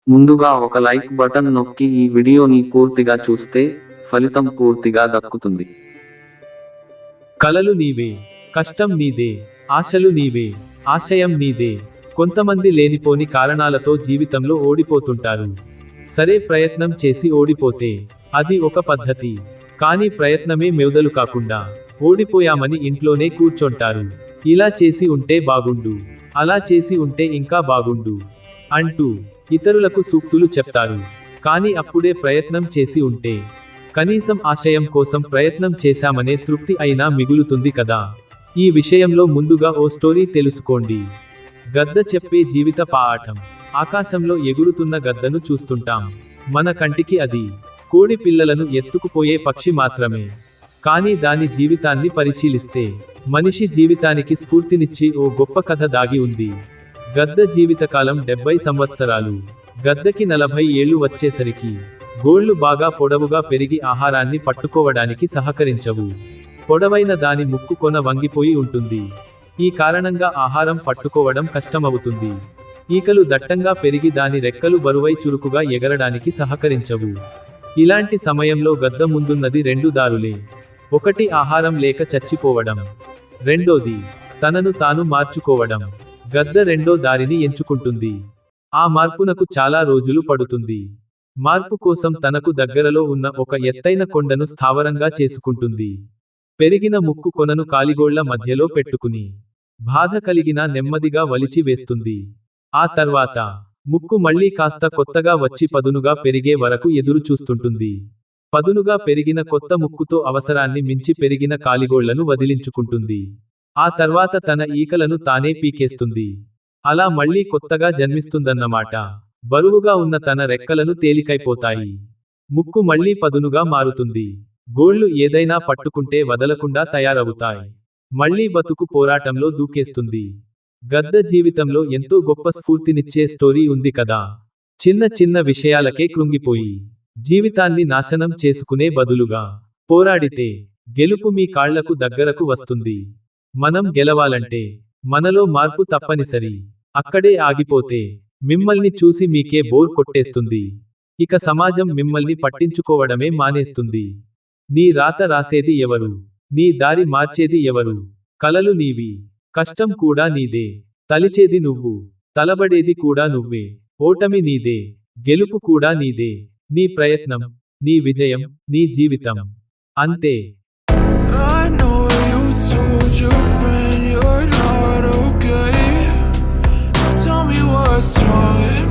ముందుగా ఒక like button నొక్కి ఈ వీడియోని పూర్తిగా చూస్తే ఫలితం పూర్తిగా దక్కుతుంది. కలలు నీవే, కష్టం నీదే, ఆశలు నీవే, ఆశయం నీదే. కొంతమంది లేనిపోని కారణాలతో జీవితంలో ఓడిపోతుంటారు. సరే, ప్రయత్నం చేసి ఓడిపోతే అది ఒక పద్ధతి. కానీ ప్రయత్నమే మెవదలు కాకుండా ఓడిపోయామని ఇంట్లోనే కూర్చొంటారు. ఇలా చేసి ఉంటే బాగుండు, అలా చేసి ఉంటే ఇంకా బాగుండు అంటూ ఇతరులకు సూక్తులు చెప్తారు. కానీ అప్పుడే ప్రయత్నం చేసి ఉంటే కనీసం ఆశయం కోసం ప్రయత్నం చేశామనే తృప్తి అయినా మిగులుతుంది కదా. ఈ విషయంలో ముందుగా ఓ స్టోరీ తెలుసుకోండి. గద్ద చెప్పే జీవిత పాఠం. ఆకాశంలో ఎగురుతున్న గద్దను చూస్తుంటాం. మన కంటికి అది కోడి పిల్లలను ఎత్తుకుపోయే పక్షి మాత్రమే. కానీ దాని జీవితాన్ని పరిశీలిస్తే మనిషి జీవితానికి స్ఫూర్తినిచ్చే ఓ గొప్ప కథ దాగి ఉంది. గద్ద జీవితకాలం 70 సంవత్సరాలు. గద్దకి 40 ఏళ్లు వచ్చేసరికి గోళ్లు బాగా పొడవుగా పెరిగి ఆహారాన్ని పట్టుకోవడానికి సహకరించవు. పొడవైన దాని ముక్కు కొన వంగిపోయి ఉంటుంది. ఈ కారణంగా ఆహారం పట్టుకోవడం కష్టమవుతుంది. ఈకలు దట్టంగా పెరిగి దాని రెక్కలు బరువై చురుకుగా ఎగరడానికి సహకరించవు. ఇలాంటి సమయంలో గద్ద ముందున్నది 2 దారులే. ఒకటి ఆహారం లేక చచ్చిపోవడం, రెండోది తనను తాను మార్చుకోవడం. గద్ద రెండో దారిని ఎంచుకుంటుంది. ఆ మార్పునకు చాలా రోజులు పడుతుంది. మార్పు కోసం తనకు దగ్గరలో ఉన్న ఒక ఎత్తైన కొండను స్థావరంగా చేసుకుంటుంది. పెరిగిన ముక్కు కొనను కాలిగోళ్ల మధ్యలో పెట్టుకుని బాధ కలిగినా నెమ్మదిగా వలిచి వేస్తుంది. ఆ తర్వాత ముక్కు మళ్లీ కాస్త కొత్తగా వచ్చి పదునుగా పెరిగే వరకు ఎదురు చూస్తుంటుంది. పదునుగా పెరిగిన కొత్త ముక్కుతో అవసరాన్ని మించి పెరిగిన కాలిగోళ్లను వదిలించుకుంటుంది. ఆ తర్వాత తన ఈకలను తానే పీకేస్తుంది. అలా మళ్లీ కొత్తగా జన్మిస్తుందన్నమాట. బరువుగా ఉన్న తన రెక్కలను తేలికైపోతాయి. ముక్కు మళ్లీ పదునుగా మారుతుంది. గోళ్లు ఏదైనా పట్టుకుంటే వదలకుండా తయారవుతాయి. మళ్లీ బతుకు పోరాటంలో దూకేస్తుంది. గద్ద జీవితంలో ఎంతో గొప్ప స్ఫూర్తినిచ్చే స్టోరీ ఉంది కదా. చిన్న చిన్న విషయాలకే కృంగిపోయి జీవితాన్ని నాశనం చేసుకునే బదులుగా పోరాడితే గెలుపు మీ కాళ్లకు దగ్గరకు వస్తుంది. మనం గెలవాలంటే మనలో మార్పు తప్పనిసరి. అక్కడే ఆగిపోతే మిమ్మల్ని చూసి మీకే బోర్ కొట్టేస్తుంది. ఇక సమాజం మిమ్మల్ని పట్టించుకోవడమే మానేస్తుంది. నీ రాత రాసేది ఎవరు? నీ దారి మార్చేది ఎవరు? కలలు నీవి, కష్టం కూడా నీదే. తలిచేది నువ్వు, తలబడేది కూడా నువ్వే. ఓటమి నీదే, గెలుపు కూడా నీదే. నీ ప్రయత్నం, నీ విజయం, నీ జీవితం. అంతే. I know you told your friend you're not okay. Tell me what's wrong.